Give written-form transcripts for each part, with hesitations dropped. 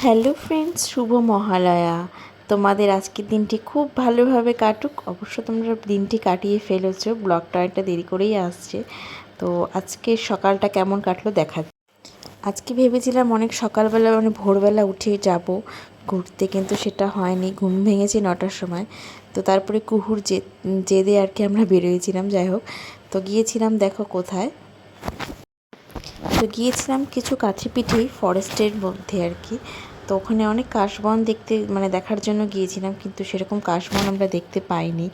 Hello friends, শুভ মহালয়া। তোমাদের আজকের দিনটি খুব ভালোভাবে কাটুক। অবশ্য তোমরা দিনটি কাটিয়ে ফেলেছো, ব্লগটা একটা দেরি করেই আসছে। তো আজকে সকালটা কেমন কাটলো দেখা। আজকে ভেবেছিলাম অনেক সকালবেলা ভোরবেলা উঠে যাব ঘুরতে, কিন্তু সেটা হয়নি। ঘুম ভেঙেছে 9টার সময়। তো তারপরে কুহুর জেদে আর কি আমরা বেরিয়েছিলাম। যাই হোক, তো গিয়েছিলাম দেখো কোথায়। তো গিয়েছিলাম কিছু কাছেপিঠে ফরেস্টের মধ্যে আর কি। তো ওখানে অনেক কাশবন দেখতে দেখার জন্য গিয়েছিলাম, কিন্তু সেরকম কাশবন আমরা দেখতে পাইনি।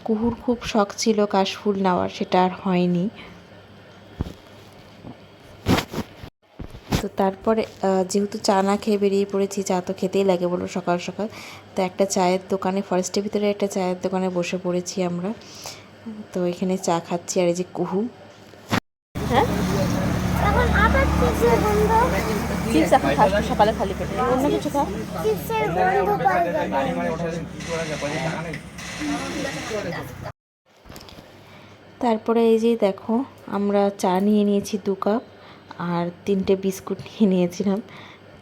কুহুর খুব শখ ছিল কাশফুল নেওয়ার, সেটা আর হয়নি। তো তারপরে যেহেতু চা না খেয়ে বেরিয়ে পড়েছি, চা তো খেতেই লাগে বলো সকাল সকাল। তো একটা চায়ের দোকানে, ফরেস্টের ভিতরে একটা চায়ের দোকানে বসে পড়েছি আমরা। তো এখানে চা খাচ্ছি, আর এই যে কুহু। হ্যাঁ, এখন আবার চিপসের গন্ধ। চিপস এখন খাস না, সকালে খালি পেটে। অন্য কিছু খা। চিপসের গন্ধ পাই গেল। তারপরে এই যে দেখো, আমরা চা নিয়ে নিয়েছি 2 কাপ, আর 3টে বিস্কুট নিয়ে নিয়েছিলাম।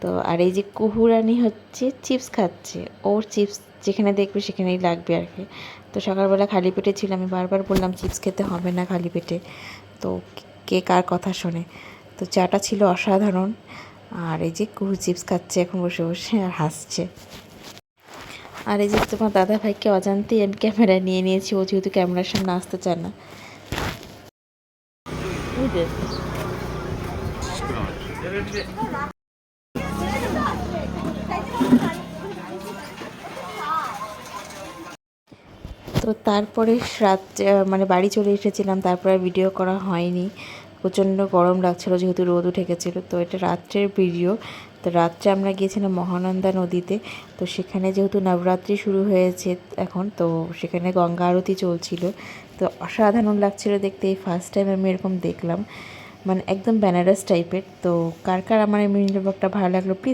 তো আর এই যে কুহুরানি হচ্ছে চিপস খাচ্ছে। ওর চিপস যেখানে দেখবে সেখানেই লাগবে আর কি। তো সকালবেলা খালি পেটে ছিল, আমি বারবার বললাম চিপস খেতে হবে না খালি পেটে। তো কে কার কথা শোনে। তো চাটা ছিল অসাধারণ। আর এই যে কুহু চিপস খাচ্ছে এখন বসে বসে আর হাসছে। আর এই যে তোমার দাদা ভাইকে অজান্তেই আমি ক্যামেরা নিয়ে নিয়েছি, ও যেহেতু ক্যামেরার সামনে আসতে চায় না। তো তারপরে রাত বাড়ি চলে এসেছিলাম। তারপরে আর ভিডিও করা হয়নি, প্রচণ্ড গরম লাগছিলো যেহেতু রোদ উঠে গেছিলো। তো এটা রাত্রের ভিডিও। তো রাত্রে আমরা গিয়েছিলাম মহানন্দা নদীতে। তো সেখানে যেহেতু নবরাত্রি শুরু হয়েছে এখন, তো সেখানে গঙ্গা আরতি চলছিল। তো অসাধারণ লাগছিলো দেখতে। এই ফার্স্ট টাইম আমি এরকম দেখলাম, একদম বেনারস টাইপের। তো কার কার আমার এই মিনি ব্লগটা ভালো লাগলো প্লিজ